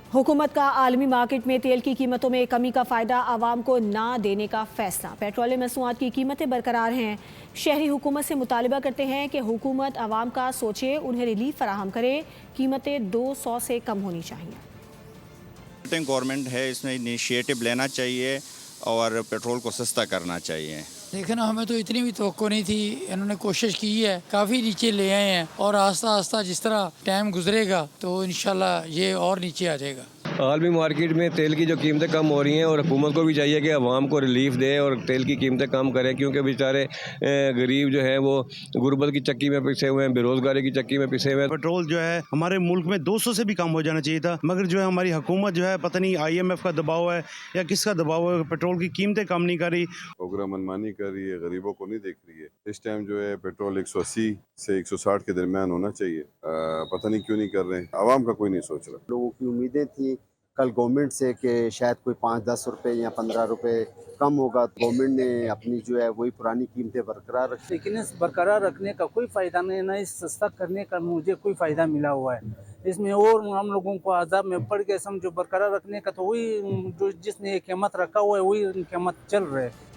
हुकूमत का आलमी मार्केट में तेल की कीमतों में कमी का फ़ायदा आवाम को ना देने का फैसला। पेट्रोलियम मसनूआत की कीमतें बरकरार हैं। शहरी हुकूमत से मुतालबा करते हैं कि हुकूमत आवाम का सोचे, उन्हें रिलीफ फराहम करे। कीमतें 200 से कम होनी चाहिए। गवर्नमेंट है, इसमें इनिशिएटिव लेना चाहिए और पेट्रोल को सस्ता करना चाहिए। लेकिन हमें तो इतनी भी तवक्को नहीं थी। इन्होंने कोशिश की है, काफ़ी नीचे ले आए हैं और आस्ता आस्ता जिस तरह टाइम गुजरेगा तो इंशाल्लाह ये और नीचे आ जाएगा। आलमी मार्केट में तेल की जो कीमतें कम हो रही हैं और हुकूमत को भी चाहिए कि अवाम को रिलीफ दे और तेल की कीमतें कम करें, क्योंकि बेचारे गरीब जो हैं वो गुर्बत की चक्की में पिसे हुए हैं, बेरोज़गारी की चक्की में पिसे हुए हैं। पेट्रोल जो है हमारे मुल्क में 200 से भी कम हो जाना चाहिए था, मगर जो है हमारी हुकूमत जो है पता नहीं IMF का दबाव है या किसका दबाव है, पेट्रोल की कीमतें कम नहीं कर रही। प्रोग्राम मनमानी कर रही है, गरीबों को नहीं देख रही है। इस टाइम जो है पेट्रोल 180 से 160 के दरमियान होना चाहिए। पता नहीं क्यों नहीं कर रहे हैं, आवाम का कोई नहीं सोच रहा। लोगों की उम्मीदें थी कल गवर्नमेंट से कि शायद कोई 5-10 रुपए या 15 रुपए कम होगा। गवर्नमेंट ने अपनी जो है वही पुरानी कीमतें बरकरार रखी, लेकिन इस बरकरार रखने का कोई फ़ायदा नहीं, ना इस सस्ता करने का मुझे कोई फ़ायदा मिला हुआ है। इसमें और हम लोगों को आज़ाब में पड़ गए। समझो बरकरार रखने का तो वही जो जिसने कीमत रखा हुआ है वही कीमत चल रहा है।